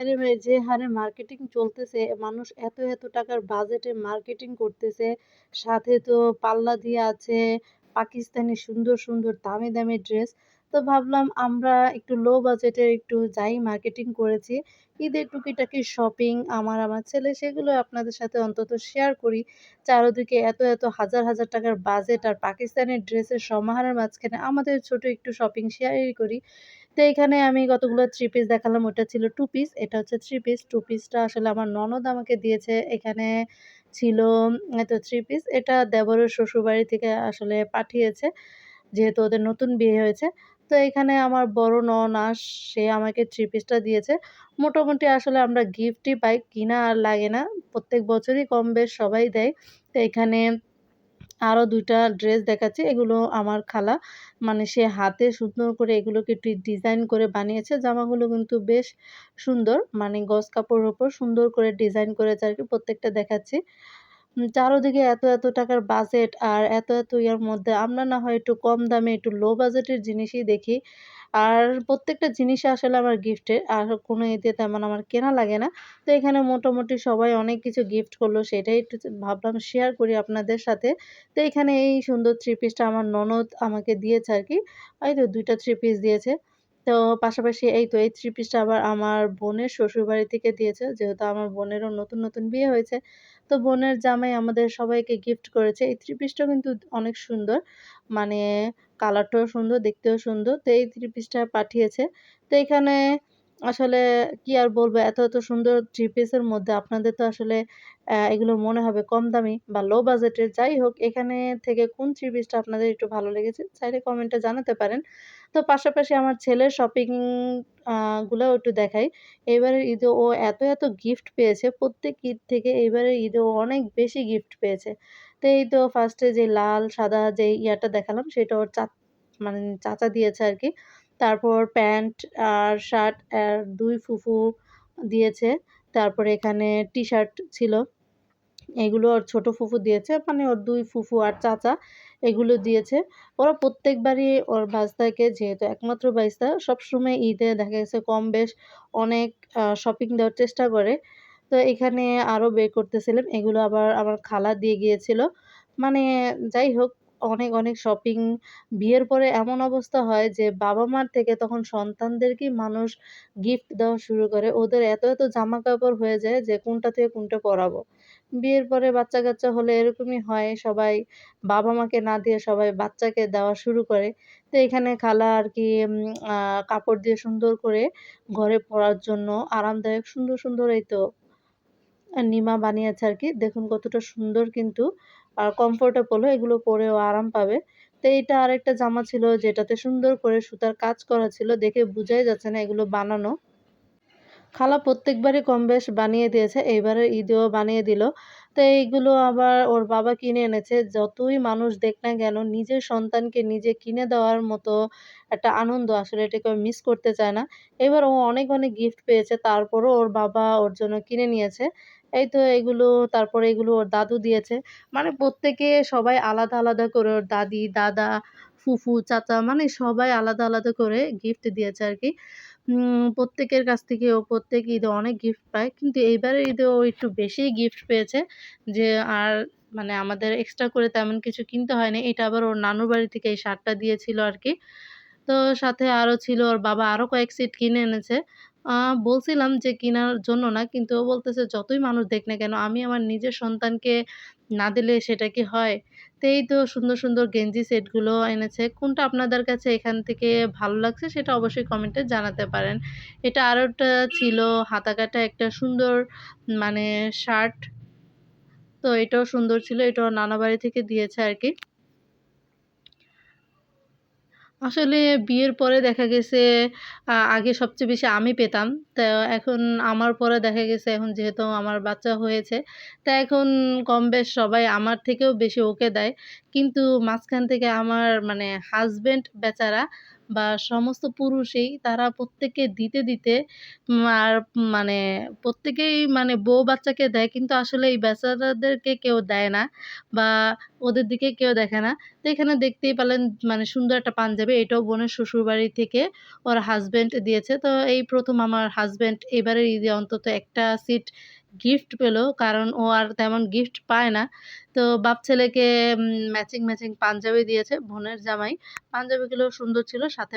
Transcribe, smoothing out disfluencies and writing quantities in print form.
আরে ভাই, যে হারে মার্কেটিং চলতেছে, মানুষ এত, এত টাকার বাজেটে মার্কেটিং করতেছে। সাথে তো পাল্লা দিয়ে আছে পাকিস্তানি সুন্দর, সুন্দর দামি, দামি ড্রেস। তো ভাবলাম আমরা একটু লো বাজেটের একটু যাই মার্কেটিং করেছি। ঈদের টুকিটাকি শপিং আমার ছেলে সেগুলো আপনাদের সাথে অন্তত শেয়ার করি। চারদিকে এত, এত হাজার, হাজার টাকার বাজেট আর পাকিস্তানি ড্রেসের সমাহারের মাঝখানে আমাদের ছোট একটু শপিং শেয়ারই করি। তো এখানে আমি কতগুলো 3 পিস দেখালাম, ওটা ছিল 2 পিস। এটা হচ্ছে 3 পিস। 2 পিসটা আসলে আমার ননদ আমাকে দিয়েছে। এখানে ছিল এই তো 3 পিস। এটা দেবরের শ্বশুরবাড়ি থেকে আসলে পাঠিয়েছে। যেহেতু ওদের নতুন বিয়ে হয়েছে। তো এখানে আমার বড় ননাস সে আমাকে 3 পিসটা দিয়েছে। মোটামুটি আসলে আমরা গিফটই পাই, কিনা আর লাগে না। প্রত্যেক বছরই কম বেশ সবাই দেয়। তো এখানে আরো ২ টা ড্রেস দেখাচ্ছি। এগুলো আমার খালা মানে সে হাতে সুন্দর করে এগুলোকে ডিজাইন করে বানিয়েছে। জামাগুলো কিন্তু বেশ সুন্দর। মানে গজ কাপড়ের উপর সুন্দর করে ডিজাইন করেছে আরকি, প্রত্যেকটা দেখাচ্ছি। চারদিকে এত, এত টাকার বাজেট আর এত, এত ইয়ার মধ্যে আমরা না হয় একটু কম দামে একটু লো বাজেটের জিনিসই দেখি। আর প্রত্যেকটা জিনিসই আসলে আমার গিফটের। আর কোনো ঈদে তেমন আমার কেনা লাগে না। তো এখানে মোটামুটি সবাই অনেক কিছু গিফট করলো, সেটাই একটু ভাবলাম শেয়ার করি আপনাদের সাথে। তো এখানে এই সুন্দর 3 পিসটা আমার ননদ আমাকে দিয়েছে আরকি। এই তো ২ টা 3 পিস দিয়েছে। তো পাশাপাশি এই তো এই 3 পিসটা আবার আমার বোনের শ্বশুরবাড়ি থেকে দিয়েছে। যেহেতু আমার বোনেরও নতুন, নতুন বিয়ে হয়েছে। তো বোনের জামাই আমাদের সবাইকে গিফট করেছে। এই 3 পিসটাও কিন্তু অনেক সুন্দর। মানে কালারটাও সুন্দর, দেখতেও সুন্দর। তো এই 3 পিসটা পাঠিয়েছে। তো এখানে আসলে কি আর বলবো, এত, এত সুন্দর 3 পিসের মধ্যে আপনাদের তো আসলে এগুলো মনে হবে কম দামি বা লো বাজেটের। যাই হোক, এখানে থেকে কোন 3 পিসটা আপনাদের একটু ভালো লেগেছে চাইলে কমেন্টে জানাতে পারেন। তো পাশাপাশি আমার ছেলের শপিং আ গুলাও একটু দেখাই। এবারের ঈদে ও এত, এত গিফট পেয়েছে। প্রত্যেক ঈদ থেকে এইবারের ঈদে ও অনেক বেশি গিফট পেয়েছে। তো এই তো ফার্স্ট এ যে লাল, সাদা যেই ইয়াটা দেখালাম সেটা ওর মানে চাচা দিয়েছে আরকি। তারপর প্যান্ট আর শার্ট ২ ফুফু দিয়েছে। তারপরে এখানে টি-শার্ট ছিল। এগুলো ওর ছোট ফুফু দিয়েছে। মানে ওর ২ ফুফু আর চাচা এগুলো দিয়েছে। ওরা প্রত্যেকবারই ওর ভাস্তাকে, যেহেতু একমাত্র ভাইস্তা, সবসময় ঈদে দেখা গেছে কম বেশ অনেক শপিং দেওয়ার চেষ্টা করে। তো এখানে আরো বের করতেছিলাম। এগুলো আবার আমার খালা দিয়ে গিয়েছিল। মানে যাই হোক, অনেক, অনেক শপিং। বিয়ের পরে এমন অবস্থা হয় যে বাবা-মার থেকে তখন সন্তানদেরকেই মানুষ গিফট দেওয়া শুরু করে। ওদের এত, এত জামাকাপড় হয়ে যায় যে কোনটা থেকে কোনটা পরাবো। বিয়ের পরে বাচ্চা-কাচ্চা হলে এরকমই হয়। সবাই বাবা-মাকে না দিয়ে সবাই বাচ্চাকে দেওয়া শুরু করে। তো এখানে খালা আরকি আ কাপড় দিয়ে সুন্দর করে ঘরে পরার জন্য আরামদায়ক সুন্দর, সুন্দর এই তো নিমা বানিয়েছে আরকি। দেখুন কতটা সুন্দর কিন্তু। আর কমফোর্টেবল ও, এগুলো পরেও আরাম পাবে। তো এইটা আরেকটা জামা ছিল যেটাতে সুন্দর করে সুতার কাজ করা ছিল। দেখে বুঝাই যাচ্ছে না এগুলো বানানো। খালা প্রত্যেকবারই কমবেশ বানিয়ে দিয়েছে। এইবারের ঈদেও বানিয়ে দিল। তো এইগুলো আবার ওর বাবা কিনে এনেছে। যতই মানুষ দেখ না কেন নিজের সন্তানকে নিজে কিনে দেওয়ার মতো একটা আনন্দ আসলে এটা কেউ মিস করতে চায় না। এবার ও অনেক, অনেক গিফট পেয়েছে। তারপরও ওর বাবা ওর জন্য কিনে নিয়েছে। এই তো এগুলো, তারপরে এগুলো ওর দাদু দিয়েছে। মানে প্রত্যেকে সবাই আলাদা, আলাদা করে ওর দাদি, দাদা, ফুফু, চাচা মানে সবাই আলাদা, আলাদা করে গিফট দিয়েছে আরকি। প্রত্যেকের কাছ থেকে ও প্রত্যেক ঈদে অনেক গিফট পায়। কিন্তু এইবারের ঈদে ও একটু বেশিই গিফট পেয়েছে। যে আর মানে আমাদের এক্সট্রা করে তেমন কিছু কিনতে হয়নি। এটা আবার ওর নানুর বাড়ি থেকে এই শার্টটা দিয়েছিল আরকি। তো সাথে আরো ছিল ওর বাবা আরো কয়েক সেট কিনে এনেছে। আ বলছিলাম যে কিনার জন্য না, কিন্তু ও বলতেছে যতই মানুষ দেখ না কেন আমি আমার নিজের সন্তানকে না দিলে সেটা কি হয়? তো এই তো সুন্দর, সুন্দর গেঞ্জি সেটগুলো এনেছে। কোনটা আপনাদের কাছে এখান থেকে ভালো লাগছে সেটা অবশ্যই কমেন্টে জানাতে পারেন। এটা আরেকটা ছিল হাতা কাটা একটা সুন্দর মানে শার্ট। তো এটাও সুন্দর ছিল। এটাও নানা বাড়ি থেকে দিয়েছে আরকি। আসলে বিয়ের পরে দেখা গেছে আগে সবচেয়ে বেশি আমি পেতাম। তো এখন আমার পরে দেখা গেছে এখন যেহেতু আমার বাচ্চা হয়েছে, তা এখন কম-বেশ সবাই আমার থেকেও বেশি ওকে দেয়। কিন্তু মাঝখান থেকে আমার মানে হাসব্যান্ড বেচারা বা সমস্ত পুরুষই তারা প্রত্যেককে দিতে আর মানে প্রত্যেকেই মানে বউ বাচ্চাকে দেয় কিন্তু আসলে এই বেচারাদেরকে কেউ দেয় না বা ওদের দিকে কেউ দেখে না। তো এখানে দেখতেই পারলেন মানে সুন্দর একটা পাঞ্জাবি এটাও বোনের শ্বশুরবাড়ি থেকে ওর হাসব্যান্ড দিয়েছে। তো এই ১ম আমার হাসব্যান্ড এবারের ঈদে অন্তত একটা সিট গিফট পেল। কারণ ও আর তেমন গিফট পায় না। তো বাপ ছেলেকে ম্যাচিং পাঞ্জাবি দিয়েছে বোনের জামাই। পাঞ্জাবিগুলো সুন্দর ছিল সাথে